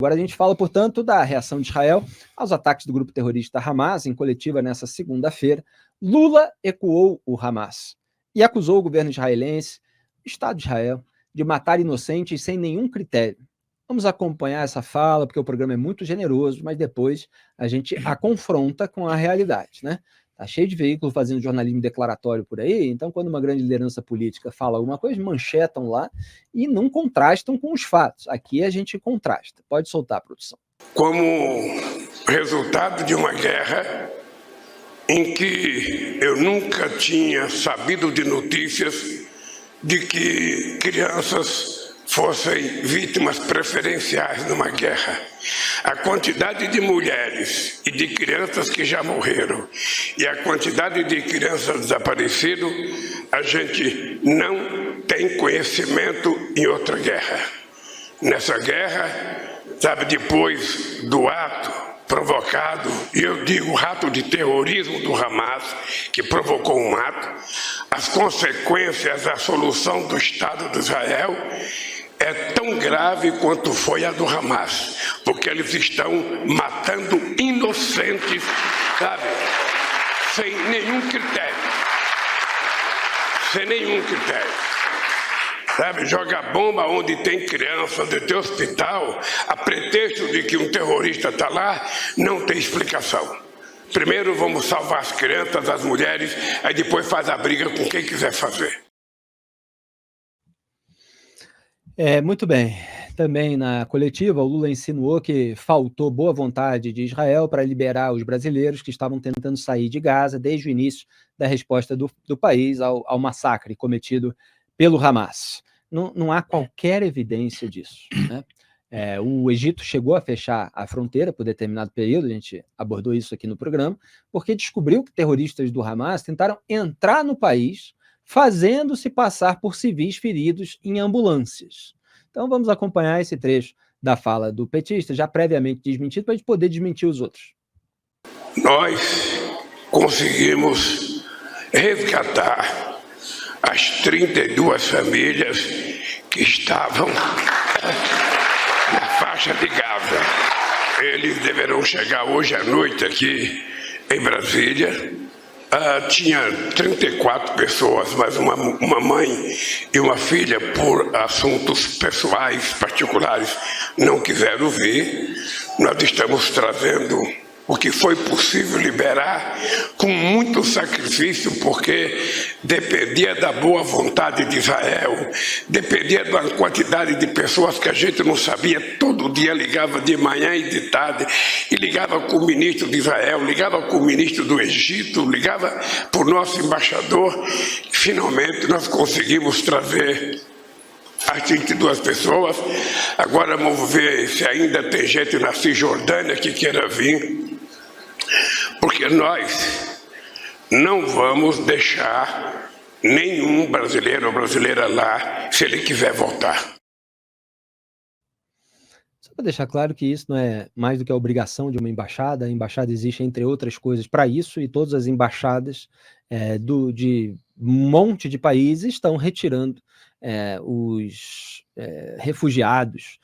Agora a gente fala, portanto, da reação de Israel aos ataques do grupo terrorista Hamas em coletiva nessa segunda-feira. Lula ecoou o Hamas e acusou o governo israelense, o Estado de Israel, de matar inocentes sem nenhum critério. Vamos acompanhar essa fala, porque o programa é muito generoso, mas depois a gente a confronta com a realidade, né? Tá cheio de veículos fazendo jornalismo declaratório por aí, então quando uma grande liderança política fala alguma coisa, manchetam lá e não contrastam com os fatos. Aqui a gente contrasta. Pode soltar, produção. Como resultado de uma guerra em que eu nunca tinha sabido de notícias de que crianças fossem vítimas preferenciais numa guerra. A quantidade de mulheres e de crianças que já morreram e a quantidade de crianças desaparecidas, a gente não tem conhecimento em outra guerra. Nessa guerra, sabe, depois do ato provocado, e eu digo ato de terrorismo do Hamas, que provocou um ato, as consequências da solução do Estado de Israel é tão grave quanto foi a do Hamas, porque eles estão matando inocentes, sabe, sem nenhum critério. Sem nenhum critério. Sabe, joga bomba onde tem criança, onde tem hospital, a pretexto de que um terrorista está lá, não tem explicação. Primeiro vamos salvar as crianças, as mulheres, aí depois faz a briga com quem quiser fazer. Muito bem. Também na coletiva, o Lula insinuou que faltou boa vontade de Israel para liberar os brasileiros que estavam tentando sair de Gaza desde o início da resposta do país ao massacre cometido pelo Hamas. Não há qualquer evidência disso, né? O Egito chegou a fechar a fronteira por determinado período, a gente abordou isso aqui no programa, porque descobriu que terroristas do Hamas tentaram entrar no país fazendo-se passar por civis feridos em ambulâncias. Então vamos acompanhar esse trecho da fala do petista, já previamente desmentido, para a gente poder desmentir os outros. Nós conseguimos resgatar as 32 famílias que estavam na faixa de Gaza. Eles deverão chegar hoje à noite aqui em Brasília. Tinha 34 pessoas, mas uma mãe e uma filha, por assuntos pessoais, particulares, não quiseram vir. Nós estamos trazendo o que foi possível liberar com muito sacrifício, porque dependia da boa vontade de Israel, dependia de uma quantidade de pessoas que a gente não sabia. Todo dia ligava de manhã e de tarde, e ligava com o ministro de Israel, ligava com o ministro do Egito, ligava para o nosso embaixador. Finalmente nós conseguimos trazer as 32 pessoas. Agora vamos ver se ainda tem gente na Cisjordânia que queira vir, porque nós não vamos deixar nenhum brasileiro ou brasileira lá, se ele quiser voltar. Só para deixar claro que isso não é mais do que a obrigação de uma embaixada. A embaixada existe, entre outras coisas, para isso, e todas as embaixadas de um monte de países estão retirando os refugiados,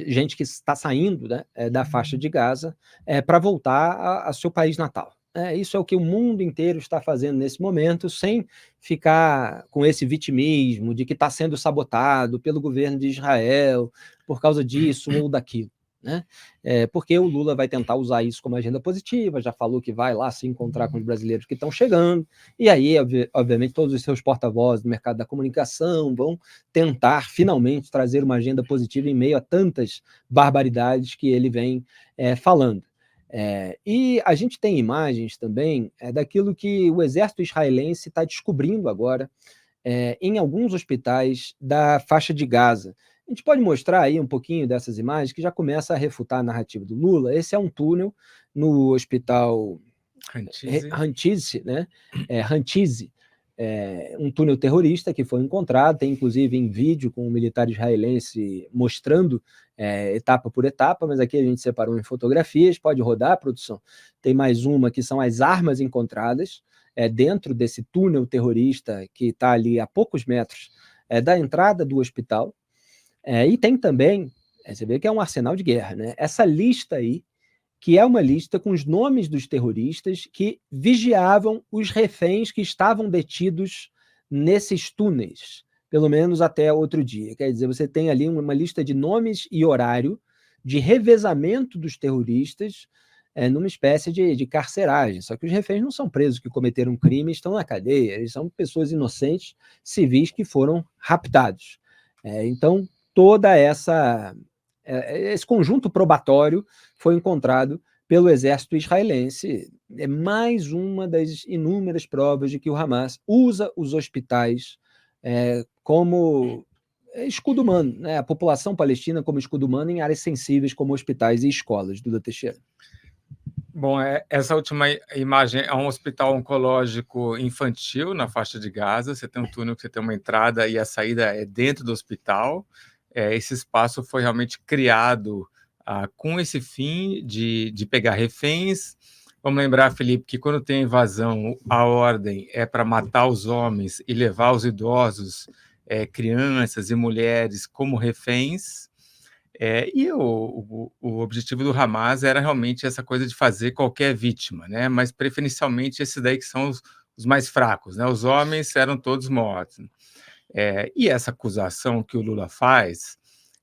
gente que está saindo, né, da faixa de Gaza para voltar a seu país natal. Isso é o que o mundo inteiro está fazendo nesse momento, sem ficar com esse vitimismo de que está sendo sabotado pelo governo de Israel por causa disso ou daquilo, né? Porque o Lula vai tentar usar isso como agenda positiva, já falou que vai lá se encontrar com os brasileiros que estão chegando, e aí, obviamente, todos os seus porta-vozes do mercado da comunicação vão tentar, finalmente, trazer uma agenda positiva em meio a tantas barbaridades que ele vem falando. E a gente tem imagens também daquilo que o exército israelense está descobrindo agora em alguns hospitais da faixa de Gaza. A gente pode mostrar aí um pouquinho dessas imagens que já começa a refutar a narrativa do Lula. Esse é um túnel no hospital Hantizi, né? Hantizi, um túnel terrorista que foi encontrado, tem inclusive em vídeo com um militar israelense mostrando etapa por etapa, mas aqui a gente separou em fotografias. Pode rodar, a produção. Tem mais uma que são as armas encontradas dentro desse túnel terrorista que está ali a poucos metros da entrada do hospital. E tem também Você vê que é um arsenal de guerra, né? Essa lista aí, que é uma lista com os nomes dos terroristas que vigiavam os reféns que estavam detidos nesses túneis, pelo menos até outro dia. Quer dizer, você tem ali uma lista de nomes e horário de revezamento dos terroristas numa espécie de carceragem. Só que os reféns não são presos que cometeram um crime e estão na cadeia, eles são pessoas inocentes, civis que foram raptados. Então, toda esse conjunto probatório foi encontrado pelo exército israelense. É mais uma das inúmeras provas de que o Hamas usa os hospitais como escudo humano, né? A população palestina como escudo humano em áreas sensíveis como hospitais e escolas. Duda Teixeira. Bom, essa última imagem é um hospital oncológico infantil na faixa de Gaza. Você tem um túnel que você tem uma entrada e a saída é dentro do hospital. Esse espaço foi realmente criado com esse fim de pegar reféns. Vamos lembrar, Felipe, que quando tem invasão, a ordem é para matar os homens e levar os idosos, crianças e mulheres como reféns. E o objetivo do Hamas era realmente essa coisa de fazer qualquer vítima, né? Mas preferencialmente esses daí que são os mais fracos, né? Os homens eram todos mortos. E essa acusação que o Lula faz,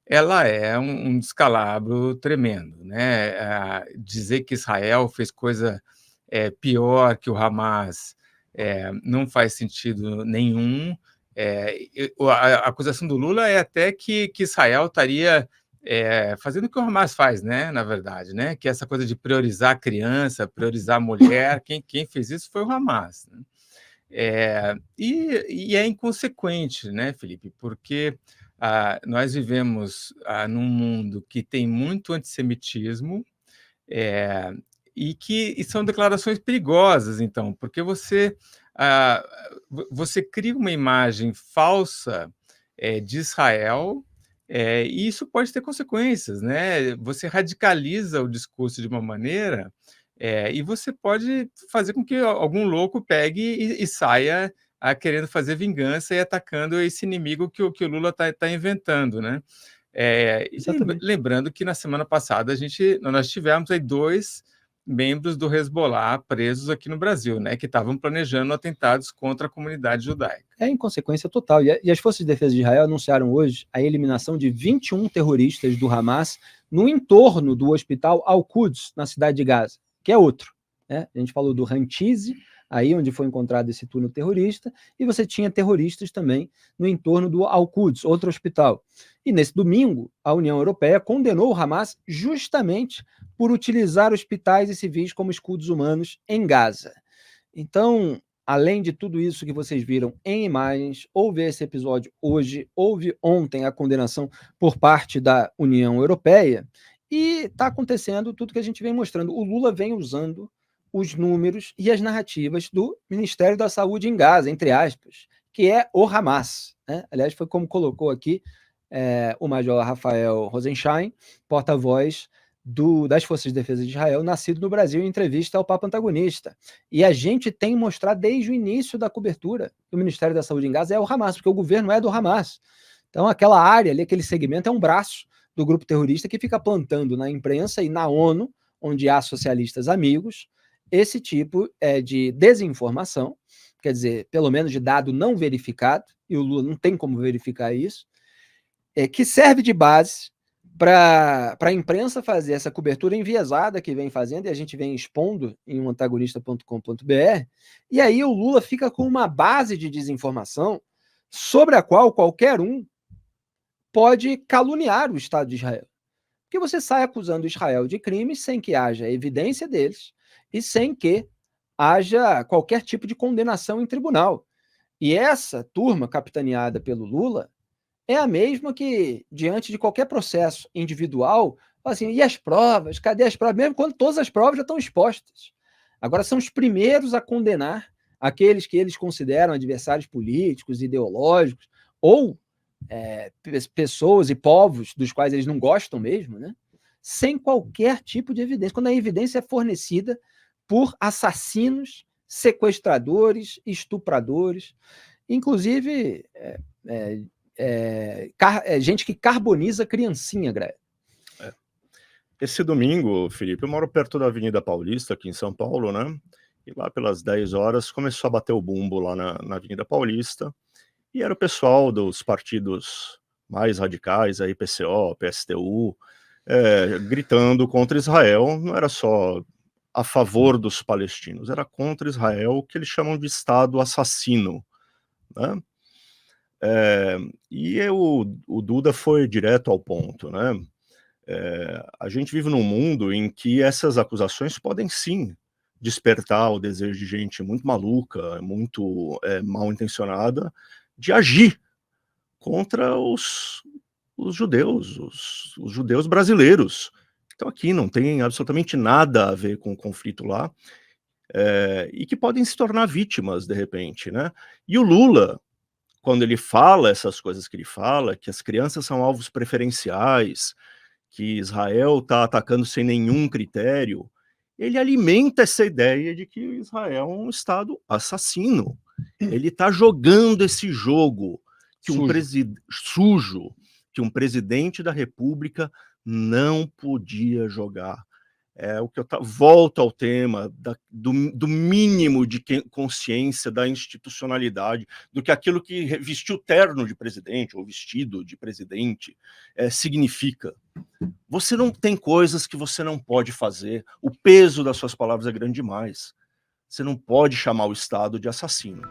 ela é um descalabro tremendo, né? Dizer que Israel fez coisa pior que o Hamas não faz sentido nenhum. A acusação do Lula é até que Israel estaria fazendo o que o Hamas faz, né? Na verdade, né? Que é essa coisa de priorizar a criança, priorizar a mulher. Quem fez isso foi o Hamas, né? E é inconsequente, né, Felipe? Porque nós vivemos num mundo que tem muito antissemitismo e são declarações perigosas, então, porque você cria uma imagem falsa de Israel. E isso pode ter consequências, né? Você radicaliza o discurso de uma maneira e você pode fazer com que algum louco pegue e saia querendo fazer vingança e atacando esse inimigo que o Lula está inventando, né? Lembrando que na semana passada nós tivemos aí 2 membros do Hezbollah presos aqui no Brasil, né, que estavam planejando atentados contra a comunidade judaica. É inconsequência total. E as Forças de Defesa de Israel anunciaram hoje a eliminação de 21 terroristas do Hamas no entorno do hospital Al-Quds, na cidade de Gaza, que é outro. Né? A gente falou do Rantize, aí onde foi encontrado esse túnel terrorista, e você tinha terroristas também no entorno do Al-Quds, outro hospital. E nesse domingo, a União Europeia condenou o Hamas justamente por utilizar hospitais e civis como escudos humanos em Gaza. Então, além de tudo isso que vocês viram em imagens, houve esse episódio hoje, houve ontem a condenação por parte da União Europeia, e está acontecendo tudo que a gente vem mostrando. O Lula vem usando os números e as narrativas do Ministério da Saúde em Gaza, entre aspas, que é o Hamas. Né? Aliás, foi como colocou aqui o Major Rafael Rosenstein, porta-voz das Forças de Defesa de Israel, nascido no Brasil, em entrevista ao Papo Antagonista. E a gente tem mostrado desde o início da cobertura que o Ministério da Saúde em Gaza é o Hamas, porque o governo é do Hamas. Então, aquela área ali, aquele segmento, é um braço do grupo terrorista que fica plantando na imprensa e na ONU, onde há socialistas amigos, esse tipo de desinformação, quer dizer, pelo menos de dado não verificado, e o Lula não tem como verificar isso, que serve de base para a imprensa fazer essa cobertura enviesada que vem fazendo, e a gente vem expondo em umantagonista.com.br, e aí o Lula fica com uma base de desinformação sobre a qual qualquer um pode caluniar o Estado de Israel. Porque você sai acusando Israel de crimes sem que haja evidência deles e sem que haja qualquer tipo de condenação em tribunal. E essa turma, capitaneada pelo Lula, é a mesma que, diante de qualquer processo individual, fala assim, e as provas? Cadê as provas? Mesmo quando todas as provas já estão expostas. Agora são os primeiros a condenar aqueles que eles consideram adversários políticos, ideológicos, ou pessoas e povos dos quais eles não gostam mesmo, né? Sem qualquer tipo de evidência. Quando a evidência é fornecida por assassinos, sequestradores, estupradores, inclusive gente que carboniza criancinha, Esse domingo, Felipe, eu moro perto da Avenida Paulista, aqui em São Paulo, né? E lá pelas 10 horas começou a bater o bumbo lá na Avenida Paulista. E era o pessoal dos partidos mais radicais, aí PCO, PSTU, gritando contra Israel. Não era só a favor dos palestinos, era contra Israel, que eles chamam de Estado assassino, né? O Duda foi direto ao ponto, né? A gente vive num mundo em que essas acusações podem sim despertar o desejo de gente muito maluca, muito mal intencionada, de agir contra os judeus, os judeus brasileiros. Então aqui não tem absolutamente nada a ver com o conflito lá, e que podem se tornar vítimas de repente, né? E o Lula, quando ele fala essas coisas que ele fala, que as crianças são alvos preferenciais, que Israel está atacando sem nenhum critério, ele alimenta essa ideia de que Israel é um Estado assassino. Ele está jogando esse jogo que sujo, que um presidente da República não podia jogar. O que volto ao tema do mínimo de consciência da institucionalidade, do que aquilo que vestiu terno de presidente ou vestido de presidente significa. Você não tem coisas que você não pode fazer. O peso das suas palavras é grande demais. Você não pode chamar o Estado de assassino.